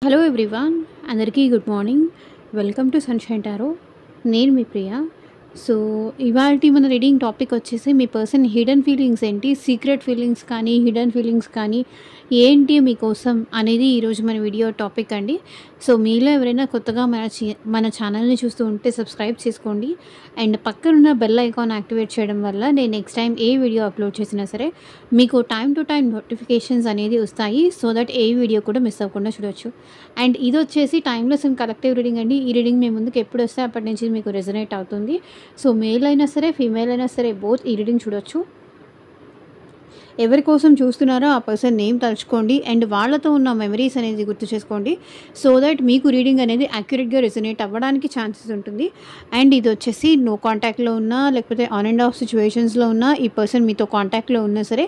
Hello everyone, అందరికీ good morning. Welcome to sunshine tarot. నేను మీ ప్రియ. So ఇవాల్టి మన రీడింగ్ టాపిక్ వచ్చేసి మీ పర్సన్ హిడెన్ ఫీలింగ్స్ ఏంటి, సీక్రెట్ ఫీలింగ్స్ కానీ హిడెన్ ఫీలింగ్స్ కానీ ఏంటి మీకోసం అనేది ఈరోజు మన వీడియో టాపిక్ అండి. సో మీలో ఎవరైనా కొత్తగా మన ఛానల్ని చూస్తూ ఉంటే సబ్స్క్రైబ్ చేసుకోండి అండ్ పక్కనున్న బెల్ ఐకాన్ యాక్టివేట్ చేయడం వల్ల నేను నెక్స్ట్ టైం ఏ వీడియో అప్లోడ్ చేసినా సరే మీకు టైం టు టైం నోటిఫికేషన్స్ అనేది వస్తాయి. సో దట్ ఏ వీడియో కూడా మిస్ అవ్వకుండా చూడొచ్చు. అండ్ ఇది వచ్చేసి టైమ్లెస్ అండ్ కలెక్టివ్ రీడింగ్ అండి. ఈ రీడింగ్ మీ ముందుకు ఎప్పుడు వస్తే అప్పటి నుంచి మీకు రెజొనేట్ అవుతుంది. సో మేల్ అయినా సరే ఫీమేల్ అయినా సరే బోత్ ఈ రీడింగ్ చూడొచ్చు. ఎవరి కోసం చూస్తున్నారో ఆ పర్సన్ నేమ్ తలుచుకోండి అండ్ వాళ్ళతో ఉన్న మెమరీస్ అనేది గుర్తు చేసుకోండి. సో దట్ మీకు రీడింగ్ అనేది యాక్యురేట్గా రెజొనేట్ అవ్వడానికి ఛాన్సెస్ ఉంటుంది. అండ్ ఇది వచ్చేసి నో కాంటాక్ట్లో ఉన్నా లేకపోతే ఆన్ అండ్ ఆఫ్ సిచ్యువేషన్స్లో ఉన్నా ఈ పర్సన్ మీతో కాంటాక్ట్లో ఉన్నా సరే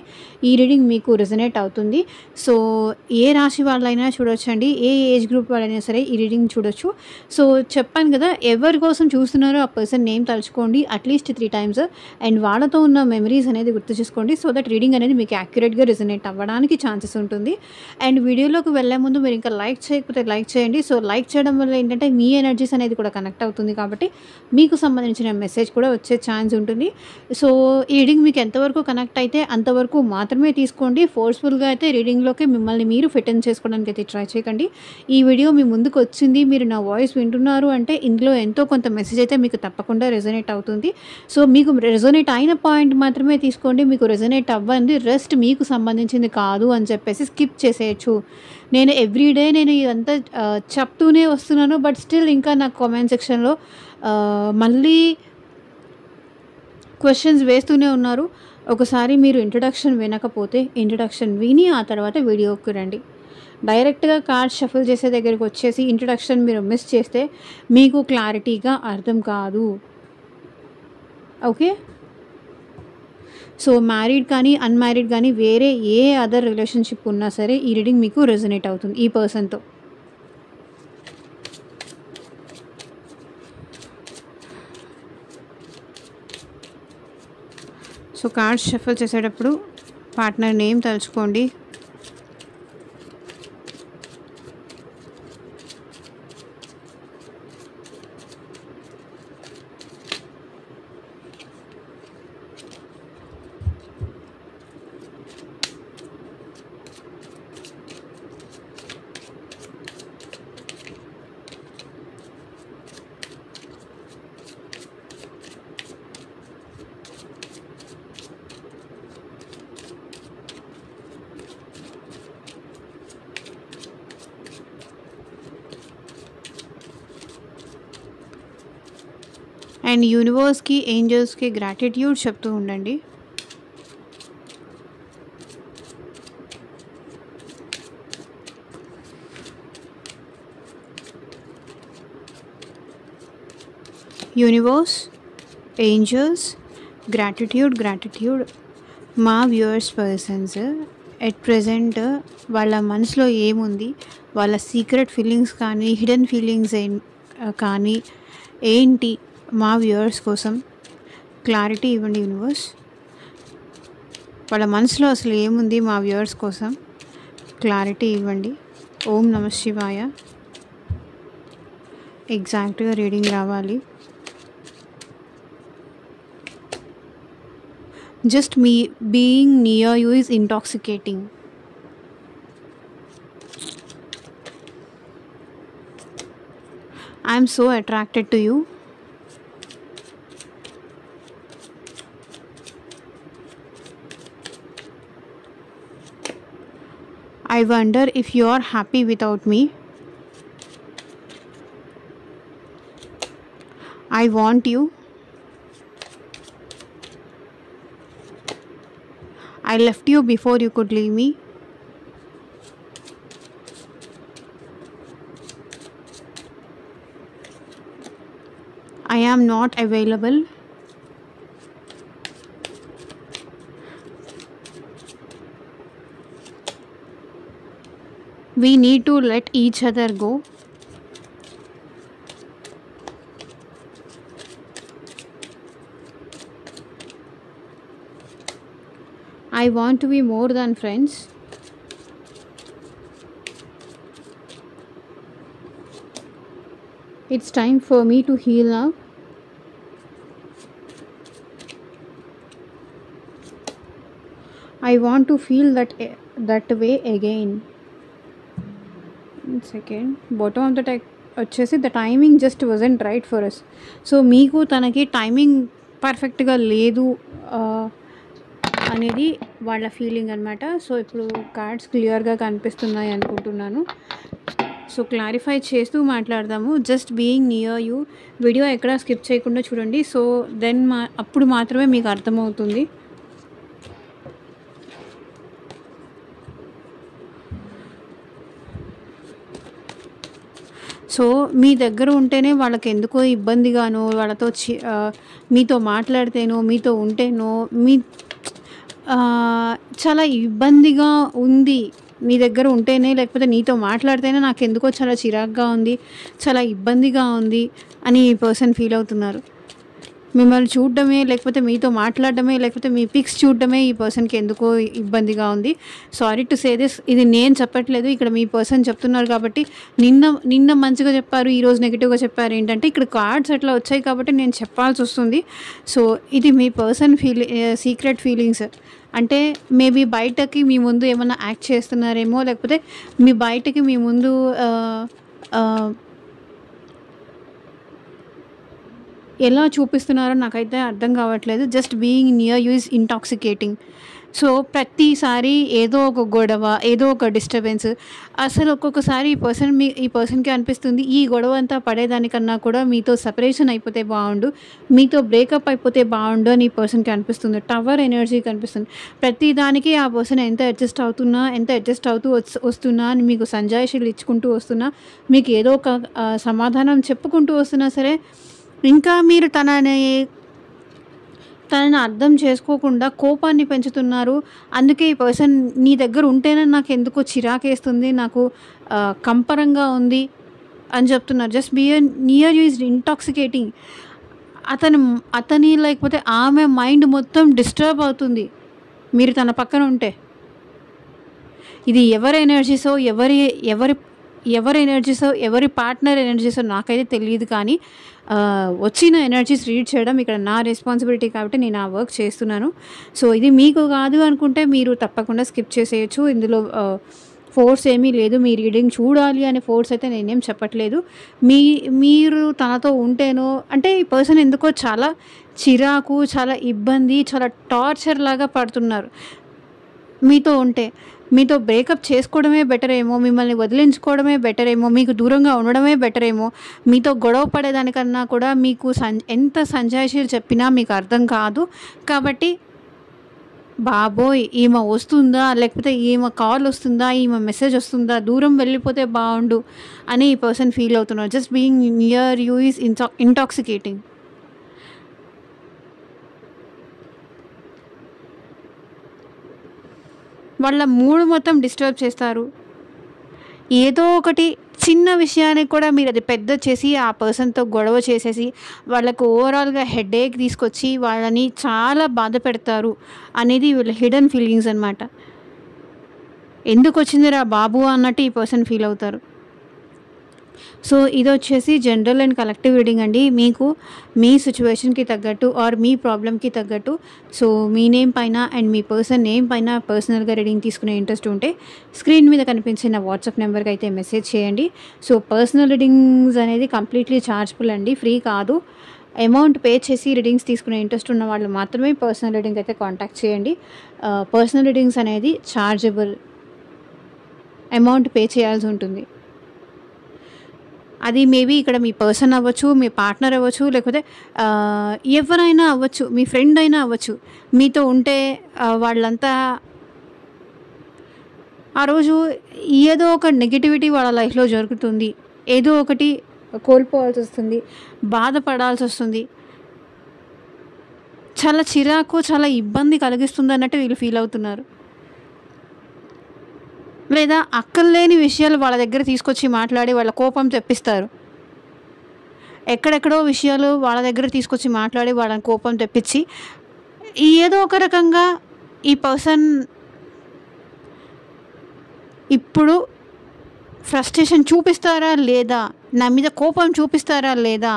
ఈ రీడింగ్ మీకు రెజొనేట్ అవుతుంది. సో ఏ రాశి వాళ్ళైనా చూడొచ్చండి, ఏ ఏజ్ గ్రూప్ వాళ్ళైనా సరే ఈ రీడింగ్ చూడొచ్చు. సో చెప్పాను కదా, ఎవరి కోసం చూస్తున్నారో ఆ పర్సన్ నేమ్ తలుచుకోండి అట్లీస్ట్ 3 times అండ్ వాళ్ళతో ఉన్న మెమరీస్ అనేది గుర్తు చేసుకోండి. సో దట్ రీడింగ్ అనేది మీకు యాక్యురేట్గా రెజొనేట్ అవ్వడానికి ఛాన్సెస్ ఉంటుంది. అండ్ వీడియోలోకి వెళ్ళే ముందు మీరు ఇంకా లైక్ చేయకపోతే లైక్ చేయండి. సో లైక్ చేయడం వల్ల ఏంటంటే మీ ఎనర్జీస్ అనేది కూడా కనెక్ట్ అవుతుంది కాబట్టి మీకు సంబంధించిన మెసేజ్ కూడా వచ్చే ఛాన్స్ ఉంటుంది. సో ఈ రీడింగ్ మీకు ఎంతవరకు కనెక్ట్ అయితే అంతవరకు మాత్రమే తీసుకోండి. ఫోర్స్ఫుల్గా అయితే రీడింగ్లోకి మిమ్మల్ని మీరు ఫిట్ ఇన్ చేసుకోవడానికి అయితే ట్రై చేయకండి. ఈ వీడియో మీ ముందుకు వచ్చింది, మీరు నా వాయిస్ వింటున్నారు అంటే ఇందులో ఎంతో కొంత మెసేజ్ అయితే మీకు తప్పకుండా రెజొనేట్ అవుతుంది. సో మీకు రెజొనేట్ అయిన పాయింట్ మాత్రమే తీసుకోండి. మీకు రెజొనేట్ అవ్వండి, రెస్ట్ మీకు సంబంధించింది కాదు అని చెప్పేసి స్కిప్ చేసేయచ్చు. నేను ఎవ్రీడే నేను ఇదంతా చెప్తూనే వస్తున్నాను, బట్ స్టిల్ ఇంకా నాకు కామెంట్ సెక్షన్లో మళ్ళీ క్వశ్చన్స్ వేస్తూనే ఉన్నారు. ఒకసారి మీరు ఇంట్రడక్షన్ వినకపోతే ఇంట్రడక్షన్ విని ఆ తర్వాత వీడియోకి రండి. డైరెక్ట్గా కార్డ్ షఫుల్ చేసే దగ్గరికి వచ్చేసి ఇంట్రడక్షన్ మీరు మిస్ చేస్తే మీకు క్లారిటీగా అర్థం కాదు. ఓకే, సో మ్యారీడ్ కానీ అన్మ్యారీడ్ కానీ వేరే ఏ అదర్ రిలేషన్షిప్ ఉన్నా సరే ఈ రీడింగ్ మీకు రెజొనేట్ అవుతుంది ఈ పర్సన్తో. సో కార్డ్స్ షఫల్ చేసేటప్పుడు పార్ట్నర్ నేమ్ తలుచుకోండి. అండ్ యూనివర్స్కి ఏంజల్స్కి గ్రాటిట్యూడ్ చెప్తూ ఉండండి. Universe, angels, gratitude. మా వ్యూవర్స్ పర్సన్స్ ఎట్ ప్రెజెంట్ వాళ్ళ మనసులో ఏముంది, వాళ్ళ సీక్రెట్ ఫీలింగ్స్ కానీ హిడెన్ ఫీలింగ్స్ కానీ ఏంటి, మా వ్యూవర్స్ కోసం క్లారిటీ ఇవ్వండి యూనివర్స్. వాళ్ళ మనసులో అసలు ఏముంది మా వ్యూవర్స్ కోసం క్లారిటీ ఇవ్వండి. ఓం నమ శివాయ. ఎగ్జాక్ట్గా రీడింగ్ రావాలి. Just me being near you is intoxicating. I'm so attracted to you. I wonder if you are happy without me. I want you. I left you before you could leave me. I am not available. We need to let each other go. I want to be more than friends. It's time for me to heal now. I want to feel that way again. One second. Bottom of the deck వచ్చేసి the timing just wasn't right for us. So మీకు తనకి timing పర్ఫెక్ట్గా లేదు అనేది వాళ్ళ feeling అనమాట. So ఇప్పుడు cards క్లియర్గా కనిపిస్తున్నాయి అనుకుంటున్నాను. సో క్లారిఫై చేస్తూ మాట్లాడదాము. Just being near you. Video ఎక్కడ స్కిప్ చేయకుండా చూడండి. సో దెన్ అప్పుడు మాత్రమే మీకు అర్థమవుతుంది. సో మీ దగ్గర ఉంటేనే వాళ్ళకి ఎందుకో ఇబ్బందిగానో, వాళ్ళతో మీతో మాట్లాడితేనో, మీతో ఉంటేనో చాలా ఇబ్బందిగా ఉంది. మీ దగ్గర ఉంటేనే, లేకపోతే నీతో మాట్లాడితేనే నాకు ఎందుకో చాలా చిరాగ్గా ఉంది, చాలా ఇబ్బందిగా ఉంది అని ఈ పర్సన్ ఫీల్ అవుతున్నారు. మిమ్మల్ని చూడడమే, లేకపోతే మీతో మాట్లాడడమే, లేకపోతే మీ పిక్స్ చూడడమే ఈ పర్సన్కి ఎందుకో ఇబ్బందిగా ఉంది. సారీ టు సే దిస్, ఇది నేను చెప్పట్లేదు, ఇక్కడ మీ పర్సన్ చెప్తున్నారు. కాబట్టి నిన్న మంచిగా చెప్పారు, ఈరోజు నెగిటివ్గా చెప్పారు ఏంటంటే ఇక్కడ కార్డ్స్ అట్లా వచ్చాయి కాబట్టి నేను చెప్పాల్సి వస్తుంది. సో ఇది మీ పర్సన్ సీక్రెట్ ఫీలింగ్స్. అంటే మేబీ బయటకి మీ ముందు ఏమన్నా యాక్ట్ చేస్తున్నారేమో, లేకపోతే బయటకి మీ ముందు ఎలా చూపిస్తున్నారో నాకైతే అర్థం కావట్లేదు. Just being near you is intoxicating. So ప్రతిసారి ఏదో ఒక గొడవ, ఏదో ఒక డిస్టర్బెన్స్. అసలు ఒక్కొక్కసారి ఈ పర్సన్కి అనిపిస్తుంది ఈ గొడవ అంతా పడేదానికన్నా కూడా మీతో సెపరేషన్ అయిపోతే బాగుండు, మీతో బ్రేకప్ అయిపోతే బాగుండు అని ఈ పర్సన్కి అనిపిస్తుంది. టవర్ ఎనర్జీ కనిపిస్తుంది. ప్రతిదానికి ఆ పర్సన్ ఎంత అడ్జస్ట్ అవుతూ వస్తున్నా అని మీకు సంజాయిషీలు ఇచ్చుకుంటూ వస్తున్నా, మీకు ఏదో ఒక సమాధానం చెప్పుకుంటూ వస్తున్నా సరే ఇంకా మీరు తనని అర్థం చేసుకోకుండా కోపాన్ని పెంచుతున్నారు. అందుకే ఈ పర్సన్ నీ దగ్గర ఉంటేనే నాకు ఎందుకో చిరాకేస్తుంది, నాకు కంపరంగా ఉంది అని చెప్తున్నారు. Just near you is intoxicating. అతని లేకపోతే ఆమె మైండ్ మొత్తం డిస్టర్బ్ అవుతుంది మీరు తన పక్కన ఉంటే. ఇది ఎవరి ఎనర్జీసో, ఎవరి పార్ట్నర్ ఎనర్జీసో నాకైతే తెలియదు. కానీ వచ్చిన ఎనర్జీస్ రీడ్ చేయడం ఇక్కడ నా రెస్పాన్సిబిలిటీ కాబట్టి నేను ఆ వర్క్ చేస్తున్నాను. సో ఇది మీకు కాదు అనుకుంటే మీరు తప్పకుండా స్కిప్ చేసేయచ్చు. ఇందులో ఫోర్స్ ఏమీ లేదు. మీ రీడింగ్ చూడాలి అనే ఫోర్స్ అయితే నేనేం చెప్పట్లేదు. మీరు తనతో ఉంటేనో, అంటే ఈ పర్సన్ ఎందుకో చాలా చిరాకు, చాలా ఇబ్బంది, చాలా టార్చర్ లాగా పడుతున్నారు మీతో ఉంటే. మీతో బ్రేకప్ చేసుకోవడమే బెటర్ ఏమో, మిమ్మల్ని వదిలించుకోవడమే బెటర్ ఏమో, మీకు దూరంగా ఉండడమే బెటర్ ఏమో. మీతో గొడవ పడేదానికన్నా కూడా మీకు ఎంత సంజాయిషీలు చెప్పినా మీకు అర్థం కాదు. కాబట్టి బాబోయ్ ఈమె వస్తుందా, లేకపోతే ఈమె కాల్ వస్తుందా, ఈమె మెసేజ్ వస్తుందా, దూరం వెళ్ళిపోతే బాగుండు అని ఈ పర్సన్ ఫీల్ అవుతున్నారు. Just being near you is intoxicating. వాళ్ళ మూడ్ మొత్తం డిస్టర్బ్ చేస్తారు. ఏదో ఒకటి చిన్న విషయానికి కూడా మీరు అది పెద్ద చేసి ఆ పర్సన్తో గొడవ చేసేసి వాళ్ళకు ఓవరాల్గా హెడేక్ తీసుకొచ్చి వాళ్ళని చాలా బాధ పెడతారు అనేది వీళ్ళ హిడెన్ ఫీలింగ్స్ అనమాట. ఎందుకు వచ్చిందిరా బాబు అన్నట్టు ఈ పర్సన్ ఫీల్ అవుతారు. సో ఇది వచ్చేసి జనరల్ అండ్ కలెక్టివ్ రీడింగ్ అండి. మీకు మీ సిచ్యువేషన్కి తగ్గట్టు ఆర్ మీ ప్రాబ్లమ్కి తగ్గట్టు, సో మీ నేమ్ పైన అండ్ మీ పర్సన్ నేమ్ పైన పర్సనల్గా రీడింగ్ తీసుకునే ఇంట్రెస్ట్ ఉంటే స్క్రీన్ మీద కనిపించిన వాట్సాప్ నెంబర్కి అయితే మెసేజ్ చేయండి. సో పర్సనల్ రీడింగ్స్ అనేది కంప్లీట్లీ ఛార్జబుల్ అండి, ఫ్రీ కాదు. అమౌంట్ పే చేసి రీడింగ్స్ తీసుకునే ఇంట్రెస్ట్ ఉన్న వాళ్ళు మాత్రమే పర్సనల్ రీడింగ్ అయితే కాంటాక్ట్ చేయండి. పర్సనల్ రీడింగ్స్ అనేది ఛార్జబుల్, అమౌంట్ పే చేయాల్సి ఉంటుంది. అది మేబీ ఇక్కడ మీ పర్సన్ అవ్వచ్చు, మీ పార్ట్నర్ అవ్వచ్చు, లేకపోతే ఎవరైనా అవ్వచ్చు, మీ ఫ్రెండ్ అయినా అవ్వచ్చు. మీతో ఉంటే వాళ్ళంతా ఆ రోజు ఏదో ఒక నెగిటివిటీ వాళ్ళ లైఫ్లో జరుగుతుంది, ఏదో ఒకటి కోల్పోవాల్సి వస్తుంది, బాధపడాల్సి వస్తుంది, చాలా చిరాకు, చాలా ఇబ్బంది కలిగిస్తుంది అన్నట్టు వీళ్ళు ఫీల్ అవుతున్నారు. లేదా అక్కర్లేని విషయాలు వాళ్ళ దగ్గర తీసుకొచ్చి మాట్లాడి వాళ్ళ కోపం తెప్పిస్తారు. ఎక్కడెక్కడో విషయాలు వాళ్ళ దగ్గర తీసుకొచ్చి మాట్లాడి వాళ్ళ కోపం తెప్పించి ఏదో ఒక రకంగా ఈ పర్సన్ ఇప్పుడు ఫ్రస్ట్రేషన్ చూపిస్తారా లేదా నా మీద కోపం చూపిస్తారా లేదా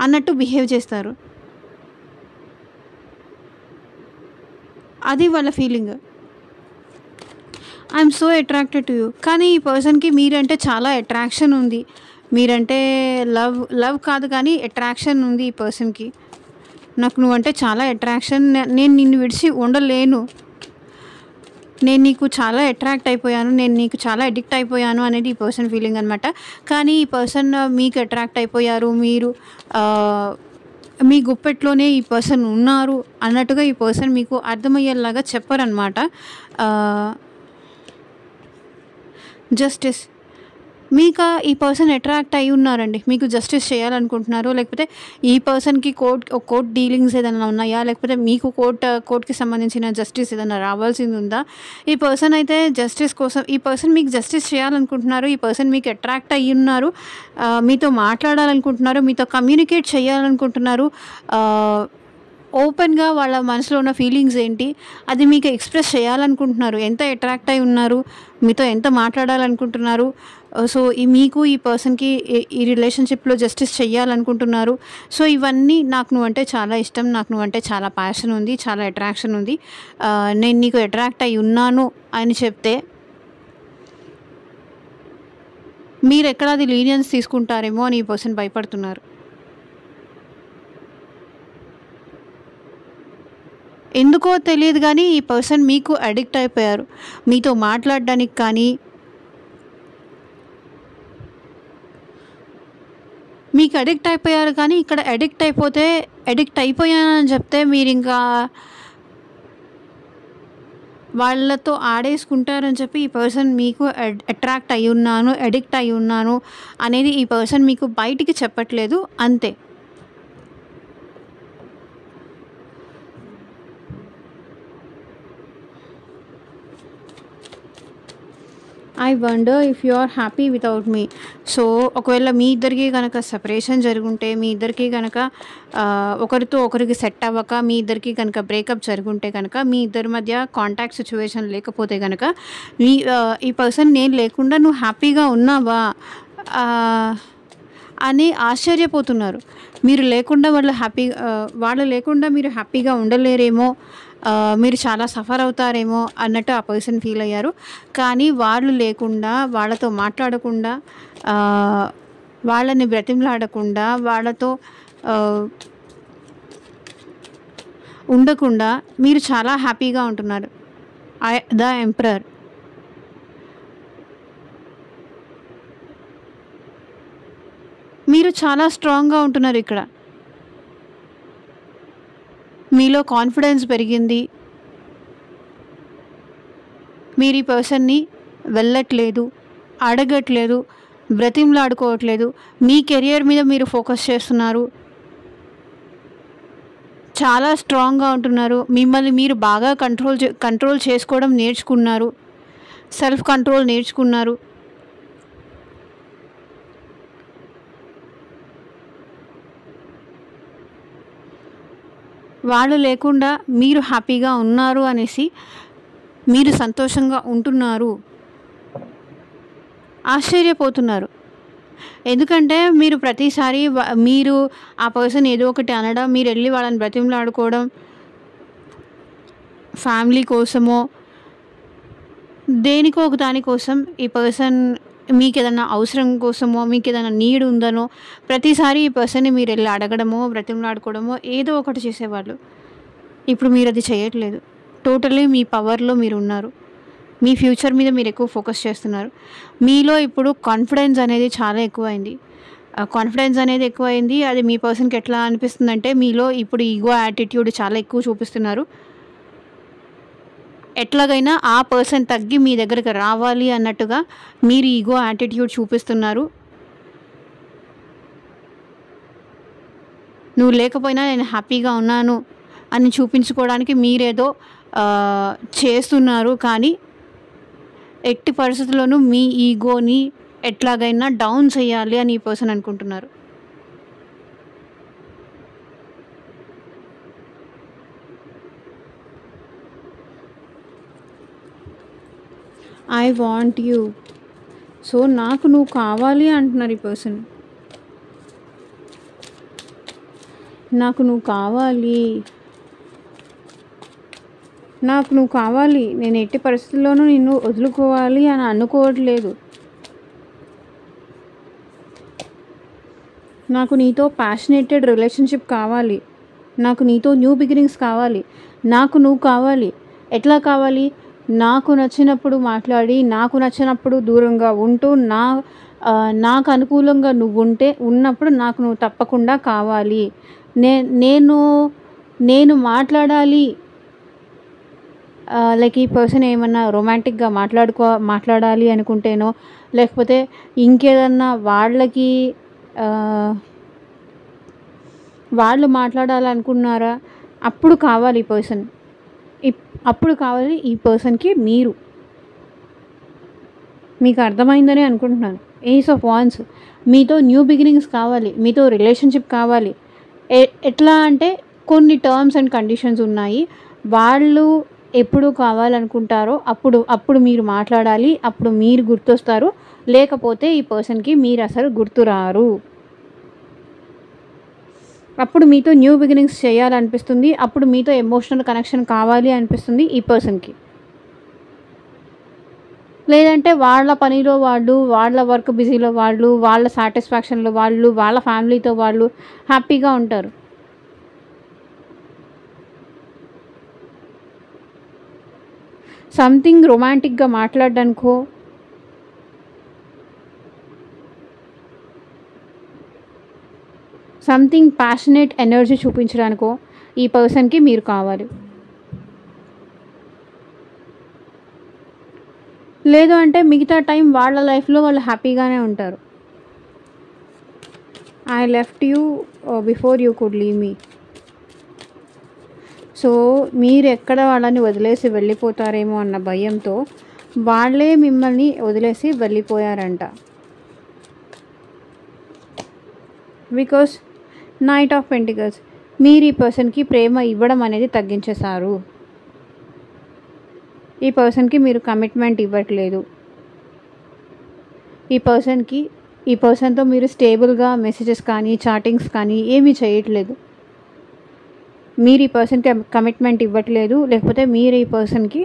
అన్నట్టు బిహేవ్ చేస్తారు. అది వాళ్ళ feeling. I'm so attracted to you. కానీ ఈ పర్సన్కి మీరంటే చాలా అట్రాక్షన్ ఉంది. మీరంటే లవ్ కాదు కానీ అట్రాక్షన్ ఉంది ఈ పర్సన్కి. నాకు నువ్వంటే చాలా అట్రాక్షన్, నేను నిన్ను విడిచి ఉండలేను, నేను నీకు చాలా అట్రాక్ట్ అయిపోయాను, నేను నీకు చాలా అడిక్ట్ అయిపోయాను అనేది ఈ పర్సన్ ఫీలింగ్ అనమాట. కానీ ఈ పర్సన్ మీకు అట్రాక్ట్ అయిపోయారు, మీరు మీ గుప్పెట్లోనే ఈ పర్సన్ ఉన్నారు అన్నట్టుగా ఈ పర్సన్ మీకు అర్థమయ్యేలాగా చెప్పరనమాట. జస్టిస్, మీకు ఈ పర్సన్ అట్రాక్ట్ అయి ఉన్నారండి, మీకు జస్టిస్ చేయాలనుకుంటున్నారు. లేకపోతే ఈ పర్సన్కి కోర్ట్ డీలింగ్స్ ఏదైనా ఉన్నాయా, లేకపోతే మీకు కోర్ట్కి సంబంధించిన జస్టిస్ ఏదైనా రావాల్సింది ఉందా? ఈ పర్సన్ అయితే జస్టిస్ కోసం, ఈ పర్సన్ మీకు జస్టిస్ చేయాలనుకుంటున్నారు, ఈ పర్సన్ మీకు అట్రాక్ట్ అయ్యి ఉన్నారు, మీతో మాట్లాడాలనుకుంటున్నారు, మీతో కమ్యూనికేట్ చేయాలనుకుంటున్నారు. ఓపెన్గా వాళ్ళ మనసులో ఉన్న ఫీలింగ్స్ ఏంటి అది మీకు ఎక్స్ప్రెస్ చేయాలనుకుంటున్నారు, ఎంత అట్రాక్ట్ అయి ఉన్నారు, మీతో ఎంత మాట్లాడాలనుకుంటున్నారు. సో మీకు ఈ పర్సన్కి ఈ రిలేషన్షిప్లో జస్టిస్ చేయాలనుకుంటున్నారు. సో ఇవన్నీ, నాకు నువ్వంటే చాలా ఇష్టం, నాకు నువ్వంటే చాలా ప్యాషన్ ఉంది, చాలా అట్రాక్షన్ ఉంది, నేను నీకు అట్రాక్ట్ అయి ఉన్నాను అని చెప్తే మీరు ఎక్కడ అది లీనియన్స్ తీసుకుంటారేమో అని ఈ పర్సన్ భయపడుతున్నారు. ఎందుకో తెలియదు కానీ ఈ పర్సన్ మీకు అడిక్ట్ అయిపోయారు. మీతో మాట్లాడడానికి కానీ, మీకు అడిక్ట్ అయిపోయారు. కానీ ఇక్కడ అడిక్ట్ అయిపోయానని చెప్తే మీరు ఇంకా వాళ్ళతో ఆడేసుకుంటారని చెప్పి ఈ పర్సన్ మీకు అట్రాక్ట్ అయి ఉన్నాను, అడిక్ట్ అయి ఉన్నాను అనేది ఈ పర్సన్ మీకు బయటికి చెప్పట్లేదు, అంతే. I wonder if you are happy without me. So ఒకవేళ మీ ఇద్దరికి కనుక సెపరేషన్ జరుగుంటే, మీ ఇద్దరికి కనుక ఒకరితో ఒకరికి సెట్ అవ్వక మీ ఇద్దరికి కనుక బ్రేకప్ జరుగుంటే కనుక, మీ ఇద్దరి మధ్య కాంటాక్ట్ సిచ్యువేషన్ లేకపోతే కనుక ఈ పర్సన్ నేను లేకుండా నువ్వు హ్యాపీగా ఉన్నావా అని ఆశ్చర్యపోతున్నారు. మీరు లేకుండా వాళ్ళు లేకుండా మీరు హ్యాపీగా ఉండలేరేమో, మీరు చాలా సఫర్ అవుతారేమో అన్నట్టు ఆ పర్సన్ ఫీల్ అయ్యారు. కానీ వాళ్ళు లేకుండా, వాళ్ళతో మాట్లాడకుండా, వాళ్ళని బ్రతిమలాడకుండా, వాళ్ళతో ఉండకుండా మీరు చాలా హ్యాపీగా ఉంటున్నారు. The emperor. మీరు చాలా స్ట్రాంగ్గా ఉంటున్నారు ఇక్కడ. మీలో కాన్ఫిడెన్స్ పెరిగింది. మీరు ఈ పర్సన్ని వెళ్ళట్లేదు, అడగట్లేదు, బ్రతిమలాడుకోవట్లేదు. మీ కెరియర్ మీద మీరు ఫోకస్ చేస్తున్నారు. చాలా స్ట్రాంగ్గా ఉంటున్నారు. మిమ్మల్ని మీరు బాగా కంట్రోల్ చేసుకోవడం నేర్చుకున్నారు. సెల్ఫ్ కంట్రోల్ నేర్చుకున్నారు. వాళ్ళు లేకుండా మీరు హ్యాపీగా ఉన్నారు అనేసి మీరు సంతోషంగా ఉంటున్నారు, ఆశ్చర్యపోతున్నారు. ఎందుకంటే మీరు ప్రతిసారి మీరు ఆ పర్సన్ ఏదో ఒకటి అనడం, మీరు వెళ్ళి వాళ్ళని బ్రతిమలాడుకోవడం, ఫ్యామిలీ కోసమో దేనికో ఒక దానికోసం ఈ పర్సన్ మీకు ఏదైనా అవసరం కోసమో, మీకు ఏదైనా నీడ్ ఉందనో ప్రతిసారి ఈ పర్సన్ని మీరు వెళ్ళి అడగడమో, బ్రతిమలాడుకోవడమో ఏదో ఒకటి చేసేవాళ్ళు. ఇప్పుడు మీరు అది చేయట్లేదు. టోటల్లీ మీ పవర్లో మీరు ఉన్నారు. మీ ఫ్యూచర్ మీద మీరు ఎక్కువ ఫోకస్ చేస్తున్నారు. మీలో ఇప్పుడు కాన్ఫిడెన్స్ అనేది చాలా ఎక్కువైంది. అది మీ పర్సన్కి ఎట్లా అనిపిస్తుందంటే, మీలో ఇప్పుడు ఈగో యాటిట్యూడ్ చాలా ఎక్కువ చూపిస్తున్నారు. ఎట్లాగైనా ఆ పర్సన్ తగ్గి మీ దగ్గరికి రావాలి అన్నట్టుగా మీరు ఈగో యాటిట్యూడ్ చూపిస్తున్నారు. నువ్వు లేకపోయినా నేను హ్యాపీగా ఉన్నాను అని చూపించుకోవడానికి మీరేదో చేస్తున్నారు. కానీ ఎట్టి పరిస్థితుల్లోనూ మీ ఈగోని ఎట్లాగైనా డౌన్ చేయాలి అని ఈ పర్సన్ అనుకుంటున్నారు. I want you. సో నాకు నువ్వు కావాలి అంటున్నారు ఈ పర్సన్. నాకు నువ్వు కావాలి, నాకు నువ్వు కావాలి, నేను ఎట్టి పరిస్థితుల్లోనూ నిన్ను వదులుకోవాలి అని అనుకోవట్లేదు. నాకు నీతో ప్యాషనేటెడ్ రిలేషన్షిప్ కావాలి, నాకు నీతో న్యూ బిగినింగ్స్ కావాలి, నాకు నువ్వు కావాలి. ఎట్లా కావాలి? నాకు నచ్చినప్పుడు మాట్లాడి, నాకు నచ్చినప్పుడు దూరంగా ఉంటూ, నాకు అనుకూలంగా నువ్వు ఉన్నప్పుడు నాకు నువ్వు తప్పకుండా కావాలి. నేను మాట్లాడాలి. లైక్ ఈ పర్సన్ ఏమన్నా రొమాంటిక్గా మాట్లాడాలి అనుకుంటేనో, లేకపోతే ఇంకేదన్నా వాళ్ళు మాట్లాడాలనుకున్నారా, అప్పుడు కావాలి ఈ పర్సన్. అప్పుడు కావాలి ఈ పర్సన్కి మీరు. మీకు అర్థమైందని అనుకుంటున్నాను. Ace of wands. మీతో న్యూ బిగినింగ్స్ కావాలి, మీతో రిలేషన్షిప్ కావాలి. ఎట్లా అంటే కొన్ని టర్మ్స్ అండ్ కండిషన్స్ ఉన్నాయి. వాళ్ళు ఎప్పుడు కావాలనుకుంటారో అప్పుడు మీరు మాట్లాడాలి, అప్పుడు మీరు గుర్తొస్తారు. లేకపోతే ఈ పర్సన్కి మీరు అసలు గుర్తురారు. అప్పుడు మీతో న్యూ బిగినింగ్స్ చేయాలనిపిస్తుంది, అప్పుడు మీతో ఎమోషనల్ కనెక్షన్ కావాలి అనిపిస్తుంది ఈ పర్సన్కి. లేదంటే వాళ్ళ పనిలో వాళ్ళు, వాళ్ళ వర్క్ బిజీలో వాళ్ళు, వాళ్ళ సాటిస్ఫాక్షన్లో వాళ్ళు, వాళ్ళ ఫ్యామిలీతో వాళ్ళు హ్యాపీగా ఉంటారు. సంథింగ్ రొమాంటిక్గా మాట్లాడడానికో, సంథింగ్ ప్యాషనేట్ ఎనర్జీ చూపించడానికో ఈ పర్సన్కి మీరు కావాలి. లేదు అంటే మిగతా టైం వాళ్ళ లైఫ్లో వాళ్ళు హ్యాపీగానే ఉంటారు. I left you before you could leave me. So మీరు ఎక్కడ వాళ్ళని వదిలేసి వెళ్ళిపోతారేమో అన్న భయంతో వాళ్ళే మిమ్మల్ని వదిలేసి వెళ్ళిపోయారంట. బికాస్ నైట్ ఆఫ్ పెంటికల్స్, మీరు ఈ పర్సన్కి ప్రేమ ఇవ్వడం అనేది తగ్గించేశారు. ఈ పర్సన్కి మీరు కమిట్మెంట్ ఇవ్వట్లేదు. ఈ పర్సన్తో మీరు స్టేబుల్గా మెసేజెస్ కానీ చాటింగ్స్ కానీ ఏమీ చేయట్లేదు. మీరు ఈ పర్సన్కి కమిట్మెంట్ ఇవ్వట్లేదు, లేకపోతే మీరు ఈ పర్సన్కి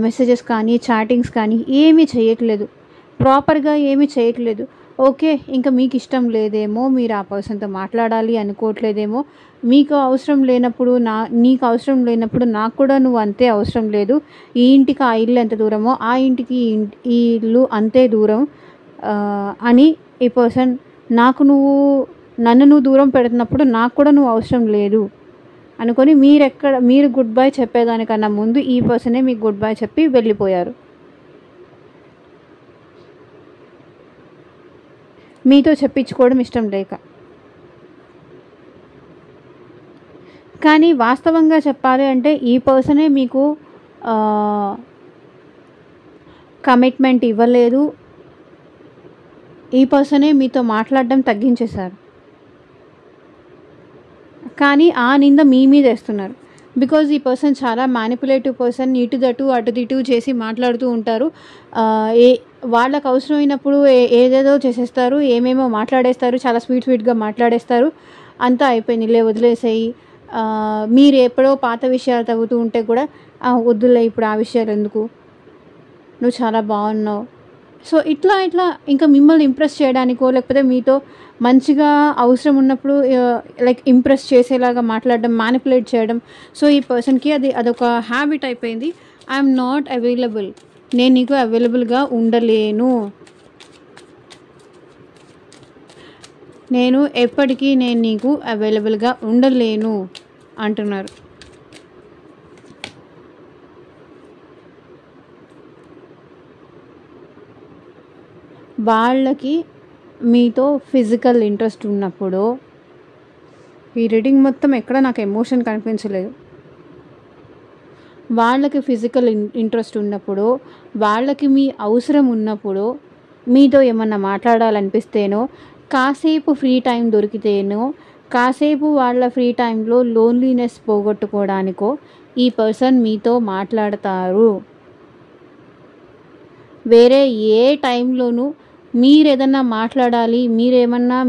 మెసేజెస్ కానీ చాటింగ్స్ కానీ ఏమీ చేయట్లేదు, ప్రాపర్గా ఏమీ చేయట్లేదు. ఓకే, ఇంకా మీకు ఇష్టం లేదేమో, మీరు ఆ పర్సన్తో మాట్లాడాలి అనుకోవట్లేదేమో. నీకు అవసరం లేనప్పుడు నాకు కూడా నువ్వు అంతే అవసరం లేదు. ఈ ఇంటికి ఆ ఇల్లు ఎంత దూరమో ఆ ఇంటికి ఈ ఇల్లు అంతే దూరం అని ఈ పర్సన్ నన్ను నువ్వు దూరం పెడుతున్నప్పుడు నాకు కూడా నువ్వు అవసరం లేదు అనుకొని మీరు గుడ్ బై చెప్పేదానికన్నా ముందు ఈ పర్సనే మీకు గుడ్ బై చెప్పి వెళ్ళిపోయారు. మీతో చెప్పించుకోవడం ఇష్టం లేక. కానీ వాస్తవంగా చెప్పాలి అంటే ఈ పర్సనే మీకు కమిట్మెంట్ ఇవ్వలేదు. ఈ పర్సనే మీతో మాట్లాడడం తగ్గించేశారు. కానీ ఆ నింద మీ మీద వేస్తున్నారు. బికాజ్ ఈ పర్సన్ చాలా మ్యానిపులేటివ్ పర్సన్. ఇటుదటు అటుదిటు చేసి మాట్లాడుతూ ఉంటారు. వాళ్ళకు అవసరమైనప్పుడు ఏదేదో చేసేస్తారు, ఏమేమో మాట్లాడేస్తారు, చాలా స్వీట్గా మాట్లాడేస్తారు. అంతా అయిపోయింది, వదిలేసేయి. మీరు ఎప్పుడో పాత విషయాలు తగ్గుతూ ఉంటే కూడా వద్దులే ఇప్పుడు ఆ విషయాలు ఎందుకు, నువ్వు చాలా బాగున్నావు. సో ఇట్లా ఇంకా మిమ్మల్ని ఇంప్రెస్ చేయడానికో, లేకపోతే మీతో మంచిగా అవసరం ఉన్నప్పుడు లైక్ ఇంప్రెస్ చేసేలాగా మాట్లాడడం, మ్యానిపులేట్ చేయడం. సో ఈ పర్సన్కి అదొక హ్యాబిట్ అయిపోయింది. ఐఎమ్ నాట్ అవైలబుల్, నేను నీకు అవైలబుల్గా ఉండలేను, నేను ఎప్పటికీ నీకు అవైలబుల్గా ఉండలేను అంటున్నారు. వాళ్ళకి మీతో ఫిజికల్ ఇంట్రెస్ట్ ఉన్నప్పుడు, ఈ రీడింగ్ మొత్తం ఎక్కడ నాకు ఎమోషన్ కనిపించలేదు. వాళ్ళకి ఫిజికల్ ఇంట్రెస్ట్ ఉన్నప్పుడు, వాళ్ళకి మీ అవసరం ఉన్నప్పుడు, మీతో ఏమన్నా మాట్లాడాలనిపిస్తేనో, కాసేపు ఫ్రీ టైం దొరికితేనో, కాసేపు వాళ్ళ ఫ్రీ టైంలో లోన్లీనెస్ పోగొట్టుకోవడానికో ఈ పర్సన్ మీతో మాట్లాడతారు. వేరే ఏ టైంలోనూ మీరేదన్నా మాట్లాడాలి, మీరేమన్నా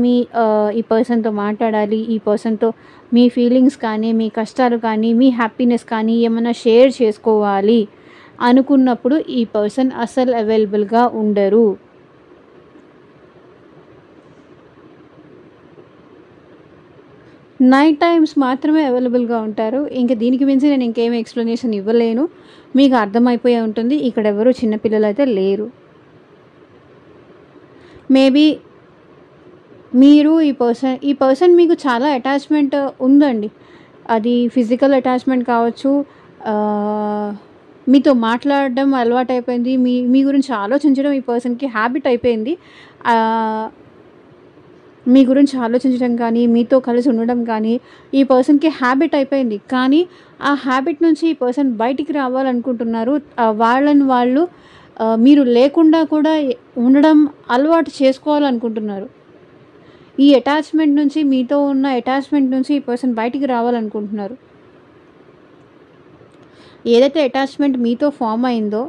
ఈ పర్సన్‌తో మాట్లాడాలి, ఈ పర్సన్‌తో మీ ఫీలింగ్స్ కానీ, మీ కష్టాలు కానీ, మీ హ్యాపీనెస్ కానీ ఏమన్నా షేర్ చేసుకోవాలి అనుకున్నప్పుడు ఈ పర్సన్ అస్సలు అవైలబుల్‌గా ఉండరు. నైట్ టైమ్స్ మాత్రమే అవైలబుల్‌గా ఉంటారు. ఇంక దీనికి మించి నేను ఇంకేమి ఎక్స్‌ప్లనేషన్ ఇవ్వలేను. మీకు అర్థమైపోయే ఉంటుంది. ఇక్కడ ఎవరు చిన్న పిల్లలైతే లేరు. మేబీ మీరు ఈ పర్సన్ మీకు చాలా అటాచ్‌మెంట్ ఉందండి. అది ఫిజికల్ అటాచ్‌మెంట్ కావచ్చు, మీతో మాట్లాడడం అలవాటైపోయింది. మీ గురించి ఆలోచించడం ఈ పర్సన్‌కి హ్యాబిట్ అయిపోయింది. మీ గురించి ఆలోచించడం కానీ, మీతో కలిసి ఉండడం కానీ ఈ పర్సన్‌కి హ్యాబిట్ అయిపోయింది. కానీ ఆ హ్యాబిట్ నుంచి ఈ పర్సన్ బయటికి రావాలనుకుంటున్నారు. వాళ్ళని వాళ్ళు మీరు లేకుండా కూడా ఉండడం అలవాటు చేసుకోవాలనుకుంటున్నారు. ఈ అటాచ్‌మెంట్ నుంచి, మీతో ఉన్న అటాచ్‌మెంట్ నుంచి ఈ పర్సన్ బయటికి రావాలనుకుంటున్నారు. ఏదైతే అటాచ్‌మెంట్ మీతో ఫార్మ్ అయిందో,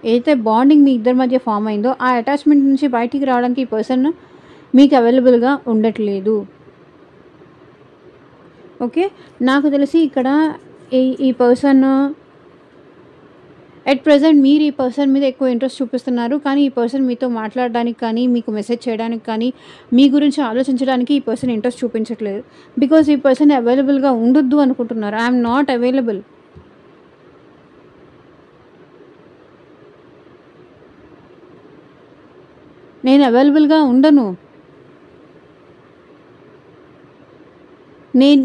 ఏదైతే బాండింగ్ మీ ఇద్దరి మధ్య ఫార్మ్ అయిందో, ఆ అటాచ్‌మెంట్ నుంచి బయటికి రావడానికి ఈ పర్సన్ మీకు అవైలబుల్‌గా ఉండట్లేదు. ఓకే. నాకు తెలిసి ఇక్కడ ఈ పర్సన్ ఎట్ ప్రెజెంట్ మీరు ఈ పర్సన్ మీద ఎక్కువ ఇంట్రెస్ట్ చూపిస్తున్నారు. కానీ ఈ పర్సన్ మీతో మాట్లాడడానికి కానీ, మీకు మెసేజ్ చేయడానికి కానీ, మీ గురించి ఆలోచించడానికి ఈ పర్సన్ ఇంట్రెస్ట్ చూపించట్లేదు. బికాజ్ ఈ పర్సన్ అవైలబుల్‌గా ఉండొద్దు అనుకుంటున్నారు. I am not available. నేను అవైలబుల్‌గా ఉండను.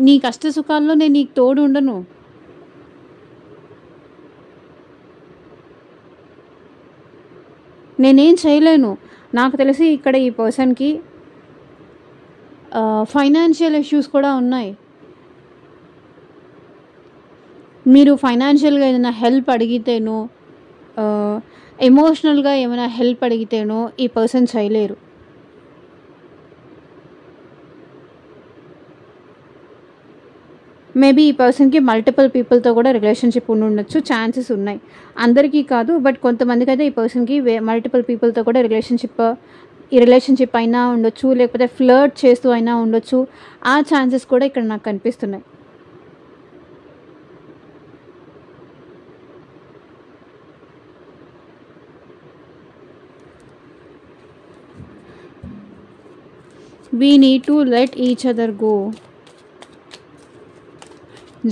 నీ కష్ట సుఖాల్లో నేను నీకు తోడు ఉండను. నేనేం చేయలేను. నాకు తెలిసి ఇక్కడ ఈ పర్సన్‌కి ఫైనాన్షియల్ ఇష్యూస్ కూడా ఉన్నాయి. మీరు ఫైనాన్షియల్‌గా ఏదైనా హెల్ప్ అడిగితేనో, ఎమోషనల్‌గా ఏమైనా హెల్ప్ అడిగితేనో ఈ పర్సన్ చేయలేరు. మేబీ ఈ పర్సన్‌కి మల్టిపుల్ పీపుల్‌తో కూడా రిలేషన్‌షిప్ ఉండుండొచ్చు. ఛాన్సెస్ ఉన్నాయి. అందరికీ కాదు, బట్ కొంతమందికైతే ఈ పర్సన్‌కి మల్టిపుల్ పీపుల్‌తో కూడా రిలేషన్‌షిప్ అయినా ఉండొచ్చు, లేకపోతే ఫ్లర్ట్ చేస్తూ అయినా ఉండొచ్చు. ఆ ఛాన్సెస్ కూడా ఇక్కడ నాకు కనిపిస్తున్నాయి. We need to let each other go.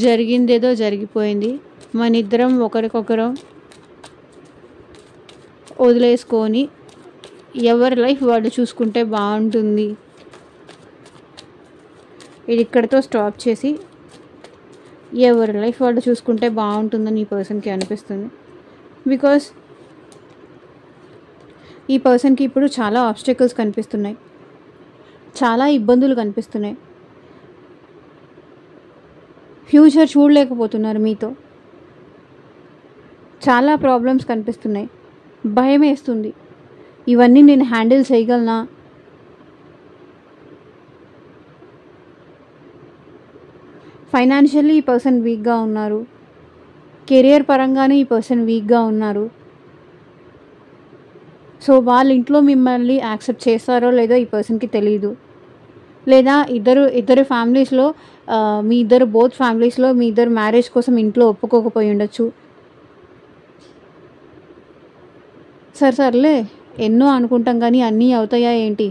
జరిగిందేదో జరిగిపోయింది. మనిద్దరం ఒకరికొకరం వదిలేసుకొని ఎవరి లైఫ్ వాళ్ళు చూసుకుంటే బాగుంటుంది. ఇది ఇక్కడితో స్టాప్ చేసి ఎవరి లైఫ్ వాళ్ళు చూసుకుంటే బాగుంటుందని ఈ పర్సన్కి అనిపిస్తుంది. బికాస్ ఈ పర్సన్కి ఇప్పుడు చాలా ఆబ్స్టకల్స్ కనిపిస్తున్నాయి, చాలా ఇబ్బందులు కనిపిస్తున్నాయి. ఫ్యూచర్ చూడలేకపోతున్నారు మీతో. చాలా ప్రాబ్లమ్స్ కనిపిస్తున్నాయి. భయం వేస్తుంది, ఇవన్నీ నేను హ్యాండిల్ చేయగలనా? ఫైనాన్షియల్లీ ఈ పర్సన్ వీక్గా ఉన్నారు. కెరియర్ పరంగానే ఈ పర్సన్ వీక్గా ఉన్నారు. సో వాళ్ళ ఇంట్లో మిమ్మల్ని యాక్సెప్ట్ చేస్తారో లేదో ఈ పర్సన్కి తెలియదు. లేదా ఇద్దరు ఫ్యామిలీస్లో బోత్ ఫ్యామిలీస్లో మీ ఇద్దరు మ్యారేజ్ కోసం ఇంట్లో ఒప్పుకోకపోయి ఉండొచ్చు. సర్లే ఎన్నో అనుకుంటాం కానీ అన్నీ అవుతాయా ఏంటి?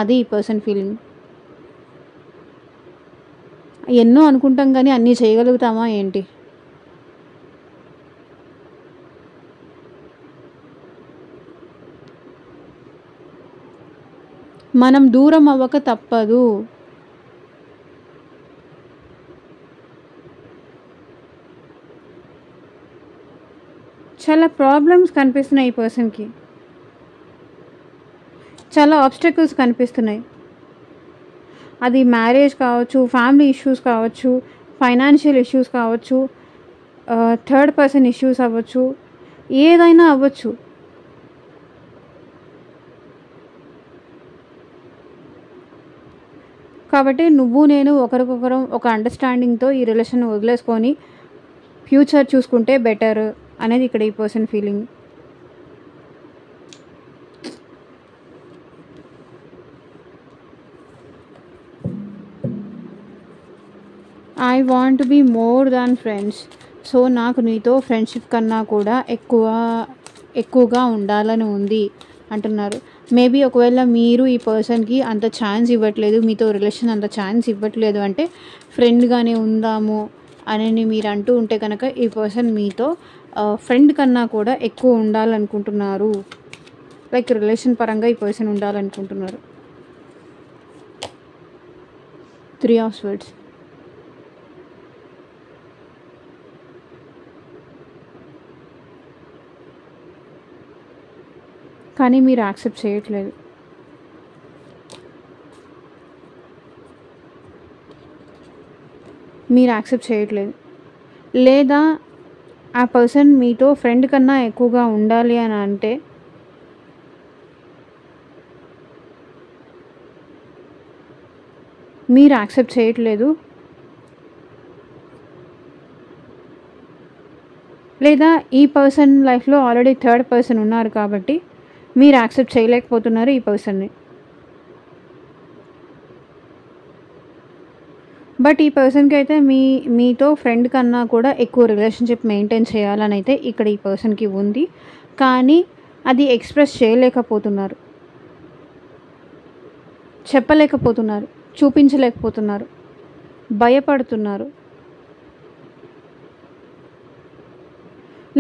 అది ఈ పర్సన్ ఫీలింగ్. ఎన్నో అనుకుంటాం కానీ అన్నీ చేయగలుగుతామా ఏంటి? మనం దూరం అవ్వక తప్పదు. చాలా ప్రాబ్లమ్స్ కనిపిస్తున్నాయి ఈ పర్సన్కి. చాలా ఆబ్స్టకల్స్ కనిపిస్తున్నాయి. అది మ్యారేజ్ కావచ్చు, ఫ్యామిలీ ఇష్యూస్ కావచ్చు, ఫైనాన్షియల్ ఇష్యూస్ కావచ్చు, థర్డ్ పర్సన్ ఇష్యూస్ అవ్వచ్చు, ఏదైనా అవ్వచ్చు. కాబట్టి నువ్వు నేను ఒకరికొకరం ఒక అండర్స్టాండింగ్తో ఈ రిలేషన్ వదిలేసుకొని ఫ్యూచర్ చూసుకుంటే బెటర్ అనేది ఇక్కడ ఈ person feeling. I want be more than friends. So నాకు నీతో ఫ్రెండ్షిప్ కన్నా కూడా ఎక్కువగా ఉండాలని ఉంది అంటున్నారు. మేబీ ఒకవేళ మీరు ఈ పర్సన్కి అంత ఛాన్స్ ఇవ్వట్లేదు, మీతో రిలేషన్ అంత ఛాన్స్ ఇవ్వట్లేదు అంటే ఫ్రెండ్గానే ఉందాము అని మీరు అంటూ ఉంటే కనుక ఈ పర్సన్ మీతో ఫ్రెండ్ కన్నా కూడా ఎక్కువ ఉండాలనుకుంటున్నారు. లైక్ రిలేషన్ పరంగా ఈ పర్సన్ ఉండాలనుకుంటున్నారు. 3 of Swords. కానీ మీరు యాక్సెప్ట్ చేయట్లేదు. లేదా ఆ పర్సన్ మీతో ఫ్రెండ్ కన్నా ఎక్కువగా ఉండాలి అని అంటే మీరు యాక్సెప్ట్ చేయట్లేదు. లేదా ఈ పర్సన్ లైఫ్లో ఆల్రెడీ థర్డ్ పర్సన్ ఉన్నారు కాబట్టి మీరు యాక్సెప్ట్ చేయలేకపోతున్నారు ఈ పర్సన్ని. బట్ ఈ పర్సన్కి అయితే మీతో ఫ్రెండ్ కన్నా కూడా ఎక్కువ రిలేషన్షిప్ మెయింటైన్ చేయాలని అయితే ఇక్కడ ఈ పర్సన్కి ఉంది. కానీ అది ఎక్స్ప్రెస్ చేయలేకపోతున్నారు, చెప్పలేకపోతున్నారు, చూపించలేకపోతున్నారు, భయపడుతున్నారు.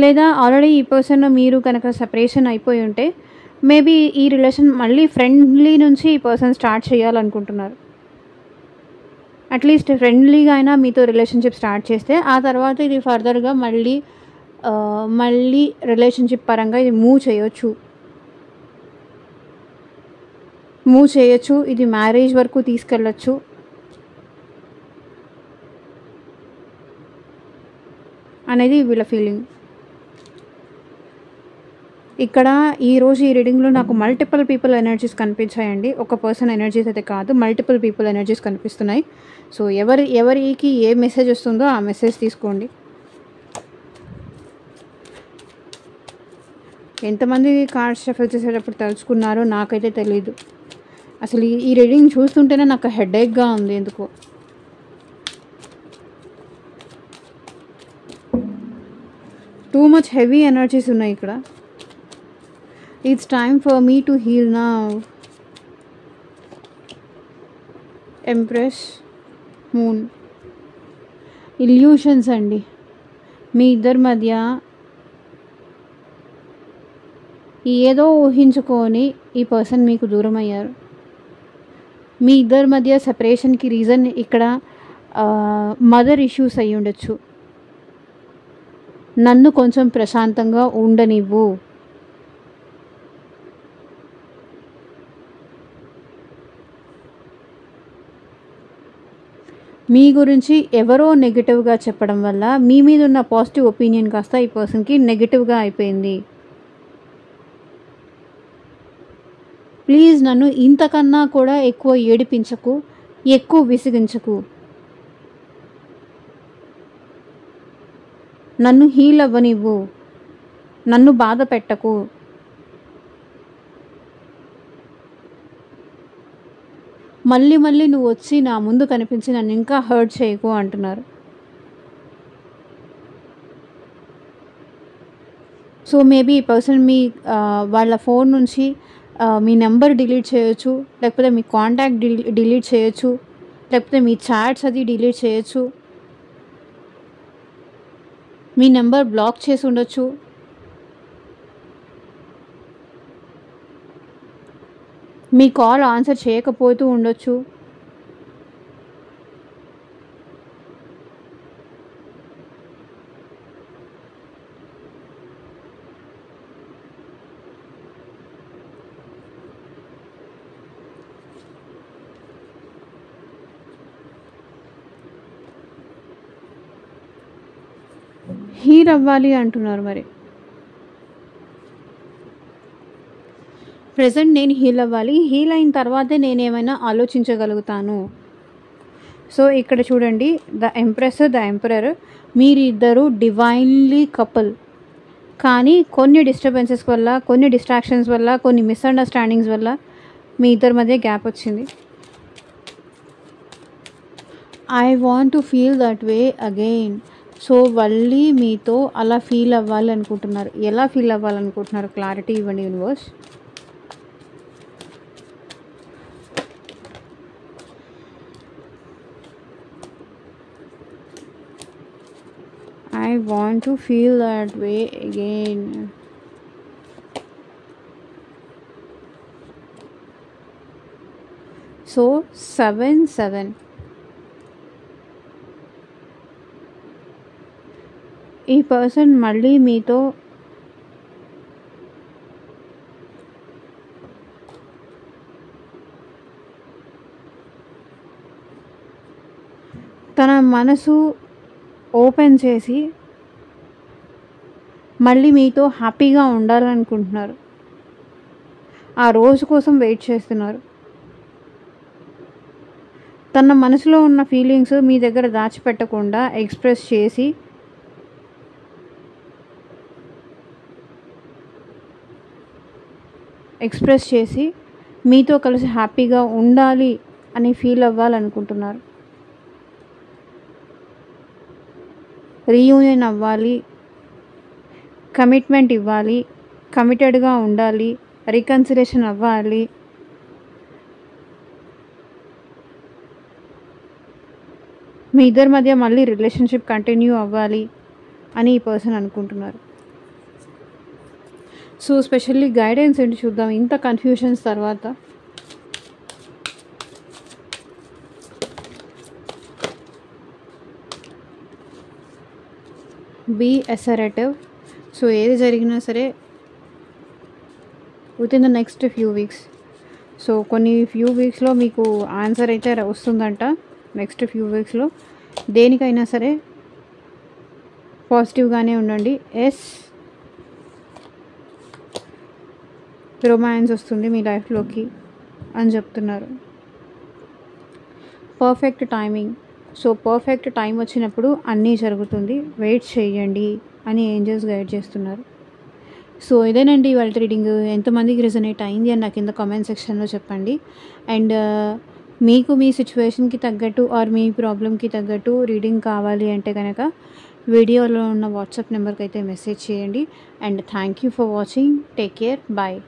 లేదా ఆల్రెడీ ఈ పర్సన్ మీరు కనుక సెపరేషన్ అయిపోయి ఉంటే మేబీ ఈ రిలేషన్ మళ్ళీ ఫ్రెండ్లీ నుంచి ఈ పర్సన్ స్టార్ట్ చేయాలనుకుంటున్నారు. అట్లీస్ట్ ఫ్రెండ్లీగా అయినా మీతో రిలేషన్షిప్ స్టార్ట్ చేస్తే ఆ తర్వాత ఇది ఫర్దర్గా మళ్ళీ రిలేషన్షిప్ పరంగా ఇది మూవ్ చేయొచ్చు, ఇది మ్యారేజ్ వరకు తీసుకెళ్ళచ్చు అనేది వీళ్ళ ఫీలింగ్. ఇక్కడ ఈరోజు ఈ రీడింగ్లో నాకు మల్టిపుల్ పీపుల్ ఎనర్జీస్ కనిపించాయండి. ఒక పర్సన్ ఎనర్జీస్ అయితే కాదు, మల్టిపుల్ పీపుల్ ఎనర్జీస్ కనిపిస్తున్నాయి. సో ఎవరికి ఏ మెసేజ్ వస్తుందో ఆ మెసేజ్ తీసుకోండి. ఎంతమంది కార్డ్స్ షఫల్ చేసేటప్పుడు తలుచుకున్నారో నాకైతే తెలీదు. అసలు ఈ రీడింగ్ చూస్తుంటేనే నాకు హెడేక్గా ఉంది ఎందుకో. టూ మచ్ హెవీ ఎనర్జీస్ ఉన్నాయి ఇక్కడ. It's time for me to heal now. Empress, Moon. Illusions అండి. మీ ఇద్దరి మధ్య ఏదో ఊహించుకొని ఈ పర్సన్ మీకు దూరం అయ్యారు. మీ ఇద్దరి మధ్య సెపరేషన్కి రీజన్ ఇక్కడ మదర్ ఇష్యూస్ అయి ఉండొచ్చు. నన్ను కొంచెం ప్రశాంతంగా ఉండనివ్వు, మీ గురించి ఎవరో నెగిటివ్గా చెప్పడం వల్ల మీ మీద ఉన్న పాజిటివ్ ఒపీనియన్ కాస్త ఈ పర్సన్కి నెగిటివ్గా అయిపోయింది. ప్లీజ్ నన్ను ఇంతకన్నా కూడా ఎక్కువ ఏడిపించకు, ఎక్కువ విసిగించకు, నన్ను హీల్ అవ్వనివ్వు, నన్ను బాధ పెట్టకు. మళ్ళీ నువ్వు వచ్చి నా ముందు కనిపించి నన్ను ఇంకా హర్ట్ చేయకు అంటున్నారు. సో మేబీ ఈ పర్సన్ వాళ్ళ ఫోన్ నుంచి మీ నెంబర్ డిలీట్ చేయొచ్చు, లేకపోతే మీ కాంటాక్ట్ డిలీట్ చేయొచ్చు, లేకపోతే మీ చాట్స్ అది డిలీట్ చేయొచ్చు, మీ నెంబర్ బ్లాక్ చేసి ఉండొచ్చు. మీ కాల్ ఆన్సర్ చేయకపోతూ ఉండొచ్చు. హీల్ అవ్వాలి అంటున్నారు. మరి ప్రెజెంట్ నేను హీల్ అవ్వాలి, హీల్ అయిన తర్వాతే నేనేమైనా ఆలోచించగలుగుతాను. సో ఇక్కడ చూడండి, ద ఎంప్రెస్, ద ఎంపరర్, మీరిద్దరూ డివైన్లీ కపుల్. కానీ కొన్ని డిస్టర్బెన్సెస్ వల్ల, కొన్ని డిస్ట్రాక్షన్స్ వల్ల, కొన్ని మిస్అండర్స్టాండింగ్స్ వల్ల మీ ఇద్దరి మధ్య గ్యాప్ వచ్చింది. I want to feel that way again. So మళ్ళీ మీతో అలా ఫీల్ అవ్వాలి అనుకుంటున్నారు. ఎలా ఫీల్ అవ్వాలనుకుంటున్నారు? క్లారిటీ ఇవ్వండి universe. I want to feel that way again. So 7 ఈ పర్సన్ మళ్ళీ మీతో తన మనసు ఓపెన్ చేసి మళ్ళీ మీతో హ్యాపీగా ఉండాలనుకుంటున్నారు. ఆ రోజు కోసం వెయిట్ చేస్తున్నారు. తన మనసులో ఉన్న ఫీలింగ్స్ మీ దగ్గర దాచిపెట్టకుండా ఎక్స్ప్రెస్ చేసి మీతో కలిసి హ్యాపీగా ఉండాలి అని ఫీల్ అవ్వాలనుకుంటున్నారు. రీయూనియన్ అవ్వాలి, కమిట్మెంట్ ఇవ్వాలి, కమిటెడ్గా ఉండాలి, రికన్సిలేషన్ అవ్వాలి, మీ ఇద్దరి మధ్య మళ్ళీ రిలేషన్షిప్ కంటిన్యూ అవ్వాలి అని ఈ పర్సన్ అనుకుంటున్నారు. సో స్పెషల్లీ గైడెన్స్ ఏంటి చూద్దాం ఇంత కన్ఫ్యూషన్స్ తర్వాత. Be assertive. సో ఏది జరిగినా సరే with in the next few weeks. So కొన్ని ఫ్యూ వీక్స్లో మీకు ఆన్సర్ అయితే వస్తుందంట. నెక్స్ట్ ఫ్యూ వీక్స్లో దేనికైనా సరే పాజిటివ్గానే ఉండండి. రొమాన్స్ వస్తుంది మీ లైఫ్లోకి అని చెప్తున్నారు. Perfect timing. So perfect time వచ్చినప్పుడు అన్నీ జరుగుతుంది, వెయిట్ చేయండి అని ఏంజల్స్ గైడ్ చేస్తున్నారు. సో ఇదేనండి ఇవాళ రీడింగ్. ఎంతమందికి రిజనేట్ అయింది అని నాకు కింద కామెంట్ సెక్షన్లో చెప్పండి. అండ్ మీకు మీ సిచ్యువేషన్కి తగ్గట్టు ఆర్ మీ ప్రాబ్లమ్కి తగ్గట్టు రీడింగ్ కావాలి అంటే కనుక వీడియోలో ఉన్న వాట్సాప్ నెంబర్కి అయితే మెసేజ్ చేయండి. And thank you for watching. Take care. Bye.